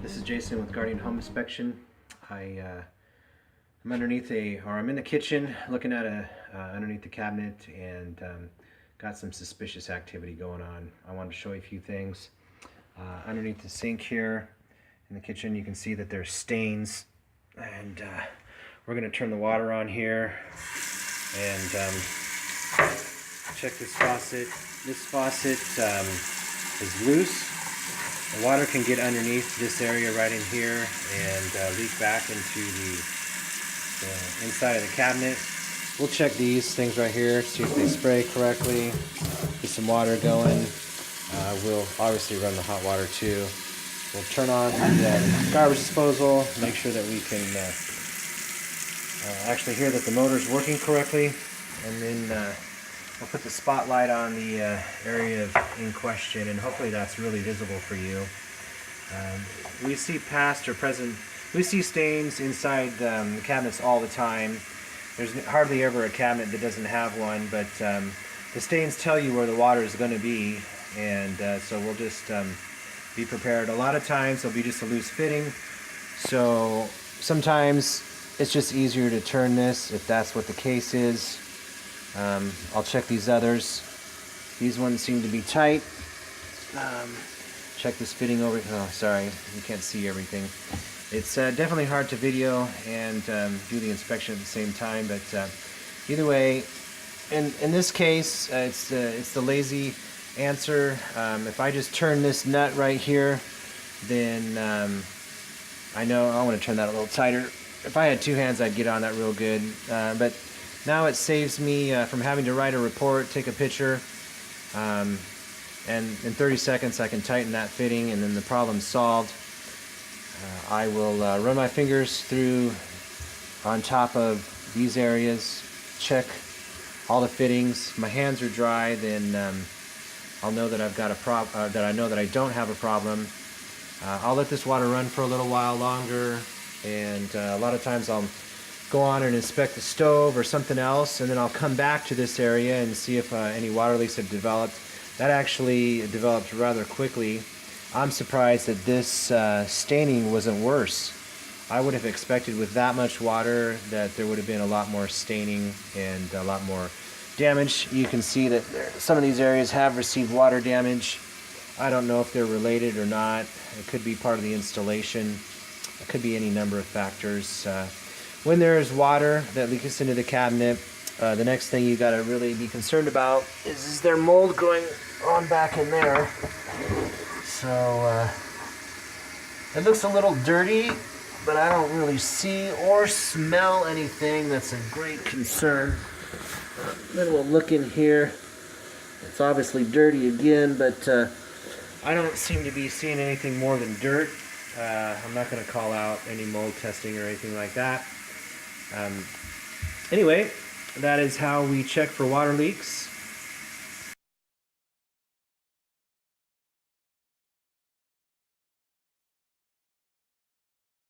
This is Jason with Guardian Home Inspection. I'm underneath I'm in the kitchen looking at underneath the cabinet and got some suspicious activity going on. I wanted to show you a few things. Underneath the sink here in the kitchen, you can see that there's stains, and we're going to turn the water on here and check this faucet. This faucet is loose. The water can get underneath this area right in here and leak back into the inside of the cabinet. We'll check these things right here, see if they spray correctly. Get some water going. We'll obviously run the hot water too. We'll turn on the garbage disposal, make sure that we can actually hear that the motor's working correctly, and then we'll put the spotlight on the area in question, and hopefully that's really visible for you. We see past or present, we see stains inside the cabinets all the time. There's hardly ever a cabinet that doesn't have one, but the stains tell you where the water is going to be, and so we'll just be prepared. A lot of times there'll be just a loose fitting, so sometimes it's just easier to turn this if that's what the case is. I'll check these others. These ones seem to be tight. Check this fitting over. Oh, sorry, you can't see everything. It's definitely hard to video and do the inspection at the same time, but either way, in this case, it's the lazy answer. If I just turn this nut right here, then I know I want to turn that a little tighter. If I had two hands, I'd get on that real good, but now it saves me from having to write a report, take a picture, and in 30 seconds I can tighten that fitting, and then the problem's solved. I will run my fingers through on top of these areas, check all the fittings. My hands are dry, then I'll know that I've got that I know that I don't have a problem. I'll let this water run for a little while longer, and a lot of times I'll go on and inspect the stove or something else, and then I'll come back to this area and see if any water leaks have developed. That actually developed rather quickly. I'm surprised that this staining wasn't worse. I would have expected with that much water that there would have been a lot more staining and a lot more damage. You can see that some of these areas have received water damage. I don't know if they're related or not. It could be part of the installation. It could be any number of factors. When there's water that leaks into the cabinet, the next thing you got to really be concerned about is there mold growing on back in there. So it looks a little dirty, but I don't really see or smell anything that's a great concern. Then we'll look in here. It's obviously dirty again, but I don't seem to be seeing anything more than dirt. I'm not going to call out any mold testing or anything like that. Anyway, that is how we check for water leaks.